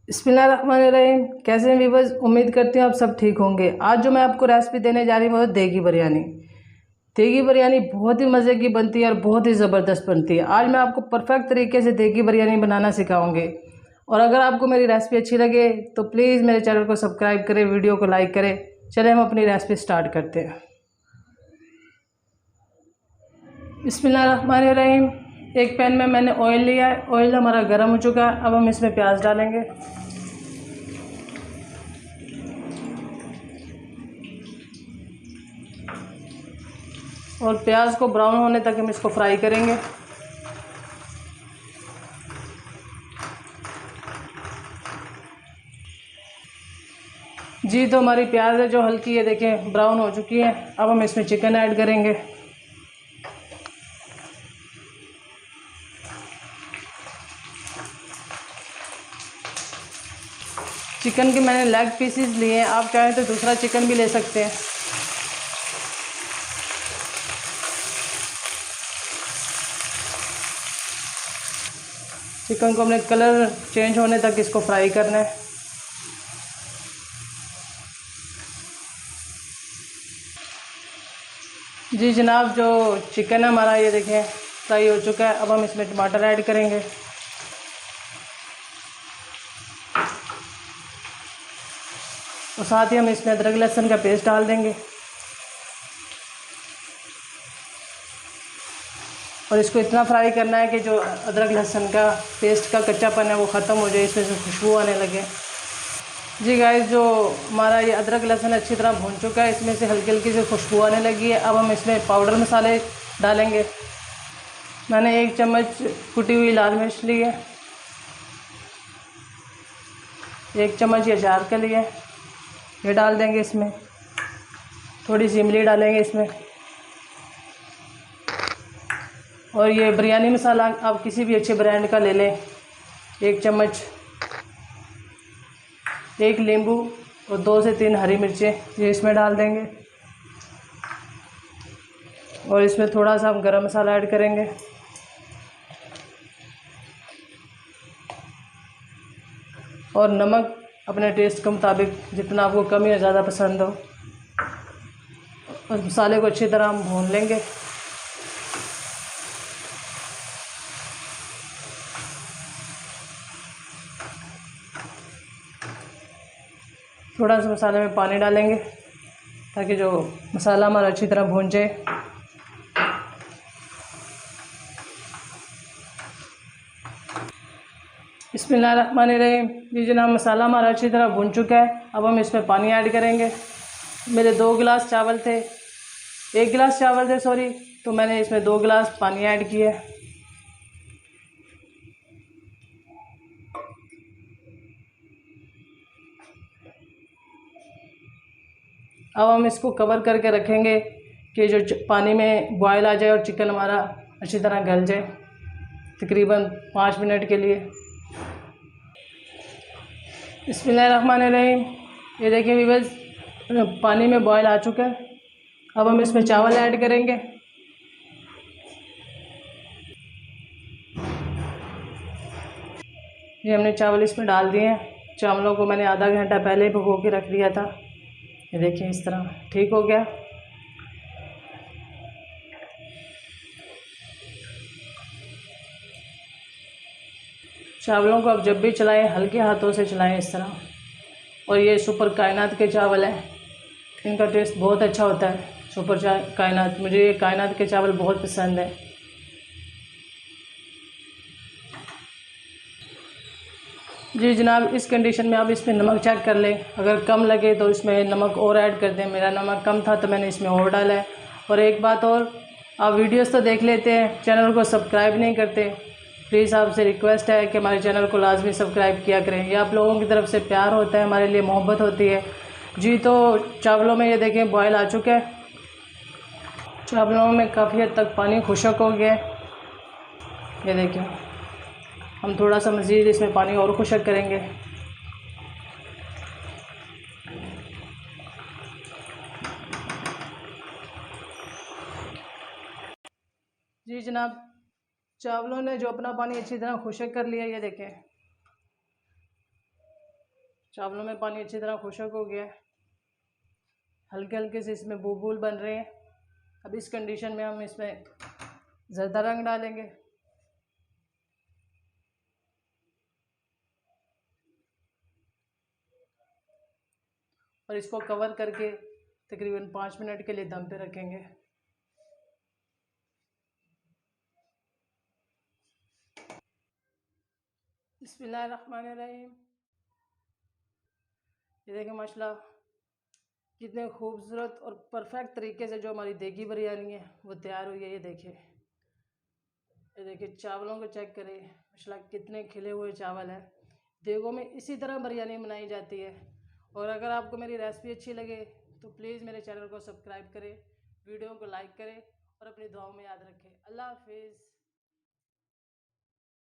बिस्मिल्लाहिर्रहमानिर्रहीम। कैसे हैं व्यूअर्स? उम्मीद करती हूँ आप सब ठीक होंगे। आज जो मैं आपको रेसिपी देने जा रही हूँ वो है देगी बिरयानी। देगी बिरयानी बहुत ही मज़े की बनती है और बहुत ही ज़बरदस्त बनती है। आज मैं आपको परफेक्ट तरीके से देगी बिरयानी बनाना सिखाऊंगी। और अगर आपको मेरी रेसिपी अच्छी लगे तो प्लीज़ मेरे चैनल को सब्सक्राइब करें, वीडियो को लाइक करें। चले हम अपनी रेसिपी स्टार्ट करते हैं। बिस्मिल्लाहिर्रहमानिर्रहीम। एक पैन में मैंने ऑयल लिया है। ऑयल हमारा गर्म हो चुका है। अब हम इसमें प्याज डालेंगे। और प्याज को ब्राउन होने तक हम इसको फ्राई करेंगे। जी तो हमारी प्याज है जो हल्की है, देखें ब्राउन हो चुकी है। अब हम इसमें चिकन ऐड करेंगे। चिकन के मैंने लेग पीसेस लिए हैं, आप चाहें तो दूसरा चिकन भी ले सकते हैं। चिकन को हमने कलर चेंज होने तक इसको फ्राई करना है। जी जनाब, जो चिकन है हमारा ये देखें फ्राई हो चुका है। अब हम इसमें टमाटर ऐड करेंगे। और साथ ही हम इसमें अदरक लहसुन का पेस्ट डाल देंगे और इसको इतना फ्राई करना है कि जो अदरक लहसुन का पेस्ट का कच्चापन है वो ख़त्म हो जाए, इसमें से खुशबू आने लगे। जी गाइस, जो हमारा ये अदरक लहसुन अच्छी तरह भून चुका है, इसमें से हल्की हल्की से खुशबू आने लगी है। अब हम इसमें पाउडर मसाले डालेंगे। मैंने 1 चम्मच कुटी हुई लाल मिर्च ली है, 1 चम्मच ये अचार का लिया है, ये डाल देंगे इसमें। थोड़ी सी इमली डालेंगे इसमें। और ये बिरयानी मसाला आप किसी भी अच्छे ब्रांड का ले लें, 1 चम्मच। 1 नींबू और 2 से 3 हरी मिर्चें ये इसमें डाल देंगे। और इसमें थोड़ा सा हम गरम मसाला ऐड करेंगे। और नमक अपने टेस्ट के मुताबिक, जितना आपको कम या ज़्यादा पसंद हो। और मसाले को अच्छी तरह हम भून लेंगे। थोड़ा सा मसाले में पानी डालेंगे ताकि जो मसाला हमारा अच्छी तरह भून जाए। बिस्मिल्लाहिर्रहमानिर्रहीम। जी जनाब, मसाला हमारा अच्छी तरह भून चुका है। अब हम इसमें पानी ऐड करेंगे। मेरे 2 गिलास चावल थे, 1 गिलास चावल थे सॉरी, तो मैंने इसमें 2 गिलास पानी ऐड किया। अब हम इसको कवर करके रखेंगे कि जो पानी में बॉयल आ जाए और चिकन हमारा अच्छी तरह गल जाए, तकरीबन 5 मिनट के लिए। बिस्मिल्लाहिर्रहमानिर्रहीम। ये देखिए व्यूअर्स, पानी में बॉयल आ चुका है। अब हम इसमें चावल ऐड करेंगे। ये हमने चावल इसमें डाल दिए हैं। चावलों को मैंने आधा घंटा पहले ही भिगो के रख दिया था। ये देखिए इस तरह ठीक हो गया। चावलों को आप जब भी चलाएं हल्के हाथों से चलाएं इस तरह। और ये सुपर कायनात के चावल हैं, इनका टेस्ट बहुत अच्छा होता है। सुपर कायनात, मुझे ये कायनात के चावल बहुत पसंद है। जी जनाब, इस कंडीशन में आप इसमें नमक चेक कर लें। अगर कम लगे तो इसमें नमक और ऐड कर दें। मेरा नमक कम था तो मैंने इसमें और डाला है। और एक बात और, आप वीडियोस तो देख लेते हैं, चैनल को सब्सक्राइब नहीं करते। प्लीज़ आपसे रिक्वेस्ट है कि हमारे चैनल को लाजमी सब्सक्राइब किया करें। ये आप लोगों की तरफ से प्यार होता है, हमारे लिए मोहब्बत होती है। जी तो चावलों में ये देखें बॉयल आ चुका है। चावलों में काफ़ी हद तक पानी खुशक हो गया है। ये देखें, हम थोड़ा सा मज़ीद इसमें पानी और खुशक करेंगे। जी जनाब, चावलों ने जो अपना पानी अच्छी तरह खुशक कर लिया, ये देखें। चावलों में पानी अच्छी तरह खुशक हो गया है, हल्के हल्के से इसमें बूबूल बन रहे हैं। अब इस कंडीशन में हम इसमें ज़रदा रंग डालेंगे। और इसको कवर करके तकरीबन 5 मिनट के लिए दम पे रखेंगे। बिस्मिल्लाहिर्रहमानिर्रहीम। ये देखें माशाल्लाह कितने खूबसूरत और परफेक्ट तरीके से जो हमारी देगी बिरयानी है वो तैयार हुई है। ये देखिए चावलों को चेक करें, माशाल्लाह कितने खिले हुए चावल हैं। देगों में इसी तरह बिरयानी बनाई जाती है। और अगर आपको मेरी रेसिपी अच्छी लगे तो प्लीज़ मेरे चैनल को सब्सक्राइब करें, वीडियो को लाइक करें और अपनी दुआओं में याद रखें। अल्लाह हाफिज़।